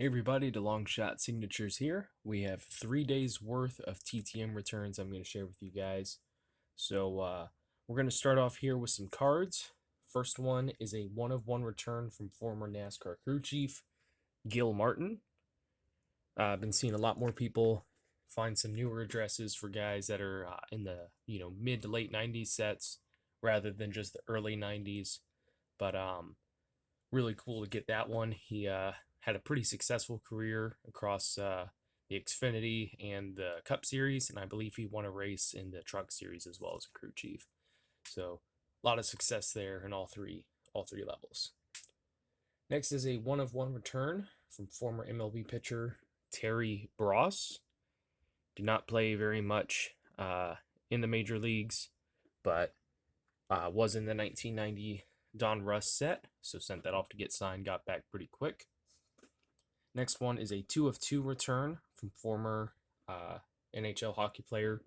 Hey everybody, the Long Shot Signatures here. We have 3 days worth of TTM returns I'm going to share with you guys. So we're going to start off here with some cards. First one is a 1-of-1 return from former NASCAR crew chief Gill Martin. I've been seeing a lot more people find some newer addresses for guys that are in the mid to late 90s sets rather than just the early 90s. But really cool to get that one. He had a pretty successful career across the Xfinity and the Cup Series, and I believe he won a race in the Truck Series as well as a crew chief. So a lot of success there in all three levels. Next is a 1-of-1 return from former MLB pitcher Terry Bross. Did not play very much in the major leagues, but was in the 1990 Don Russ set, so sent that off to get signed, got back pretty quick. Next one is a 2-of-2 return from former NHL hockey player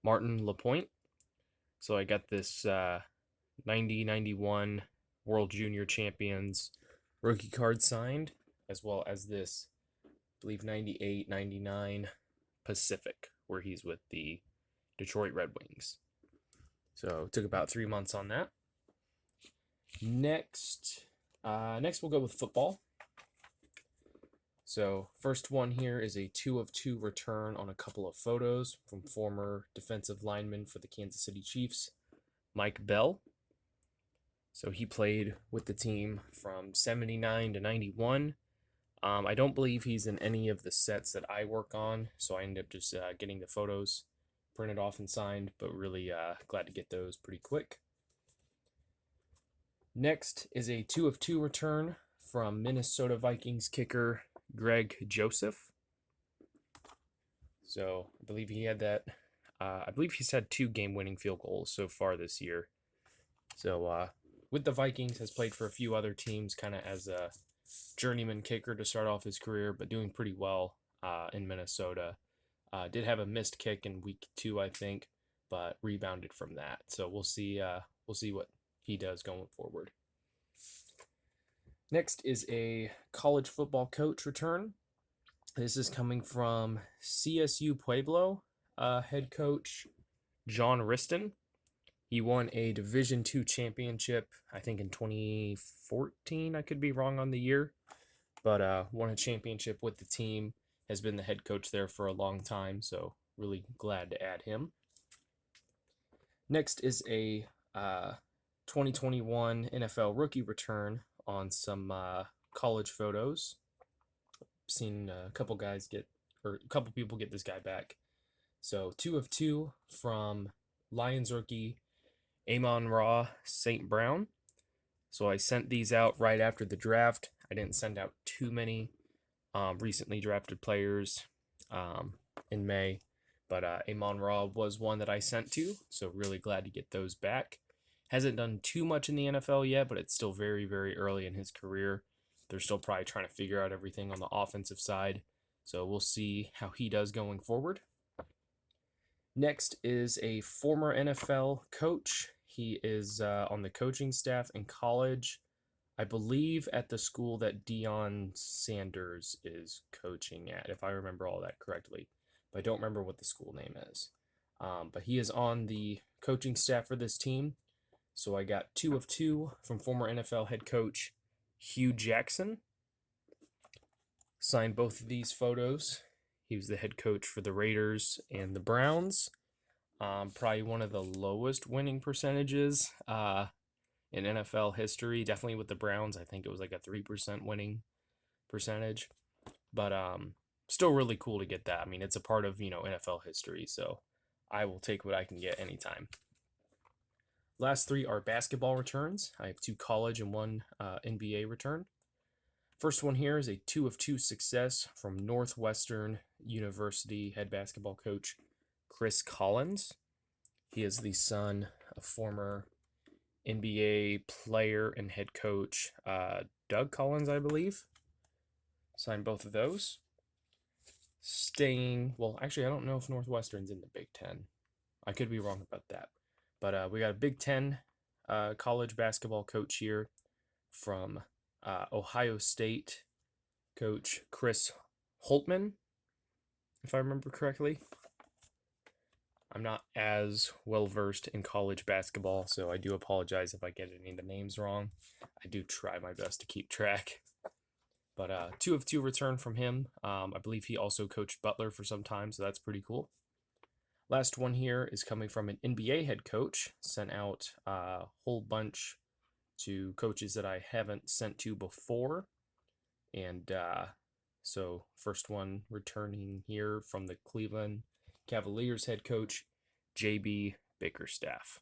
Martin Lapoint. So I got this 90-91 World Junior Champions rookie card signed, as well as this, I believe, 98-99 Pacific, where he's with the Detroit Red Wings. So it took about 3 months on that. Next we'll go with football. So first one here is a 2-of-2 return on a couple of photos from former defensive lineman for the Kansas City Chiefs, Mike Bell. So he played with the team from 79 to 91. I don't believe he's in any of the sets that I work on, so I ended up just getting the photos printed off and signed, but really glad to get those pretty quick. Next is a 2-of-2 return from Minnesota Vikings kicker Greg Joseph. So I believe he had that. I believe he's had 2 game-winning field goals so far this year. So with the Vikings, has played for a few other teams, kind of as a journeyman kicker to start off his career, but doing pretty well in Minnesota. Did have a missed kick in week 2, I think, but rebounded from that. So we'll see what he does going forward. Next is a college football coach return. This is coming from CSU Pueblo head coach Johniston. He won a Division II championship, I think in 2014. I could be wrong on the year, but won a championship with the team. Has been the head coach there for a long time, so really glad to add him. Next is a 2021 NFL rookie return on some college photos. Seen a couple people get this guy back. So 2-of-2 from Lions rookie Amon-Ra St. Brown. So I sent these out right after the draft. I didn't send out too many recently drafted players in May, but Amon-Ra was one that I sent to, so really glad to get those back. Hasn't done too much in the NFL yet, but it's still very, very early in his career. They're still probably trying to figure out everything on the offensive side, so we'll see how he does going forward. Next is a former NFL coach. He is on the coaching staff in college, I believe at the school that Deion Sanders is coaching at, if I remember all that correctly. But I don't remember what the school name is. But he is on the coaching staff for this team. So I got 2-of-2 from former NFL head coach Hugh Jackson. Signed both of these photos. He was the head coach for the Raiders and the Browns. Probably one of the lowest winning percentages in NFL history. Definitely with the Browns, I think it was like a 3% winning percentage. But still really cool to get that. I mean, it's a part of, NFL history, so I will take what I can get anytime. Last 3 are basketball returns. I have 2 college and 1 NBA return. First one here is a 2-of-2 success from Northwestern University head basketball coach Chris Collins. He is the son of former NBA player and head coach Doug Collins, I believe. Signed both of those. Actually, I don't know if Northwestern's in the Big Ten. I could be wrong about that. But we got a Big Ten college basketball coach here from Ohio State coach Chris Holtmann, if I remember correctly. I'm not as well versed in college basketball, so I do apologize if I get any of the names wrong. I do try my best to keep track. But 2 of 2 return from him. I believe he also coached Butler for some time, so that's pretty cool. Last one here is coming from an NBA head coach. Sent out a whole bunch to coaches that I haven't sent to before. And so first one returning here from the Cleveland Cavaliers head coach, JB Bickerstaff.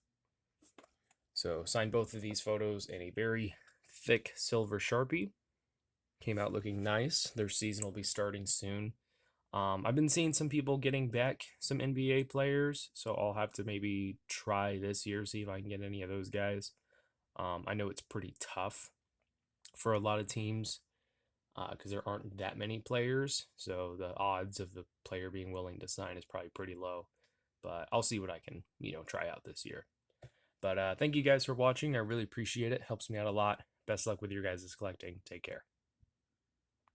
So signed both of these photos in a very thick silver Sharpie. Came out looking nice. Their season will be starting soon. I've been seeing some people getting back some NBA players, so I'll have to maybe try this year, see if I can get any of those guys. I know it's pretty tough for a lot of teams because there aren't that many players, so the odds of the player being willing to sign is probably pretty low. But I'll see what I can, try out this year. But thank you guys for watching. I really appreciate it. Helps me out a lot. Best luck with your guys' collecting. Take care.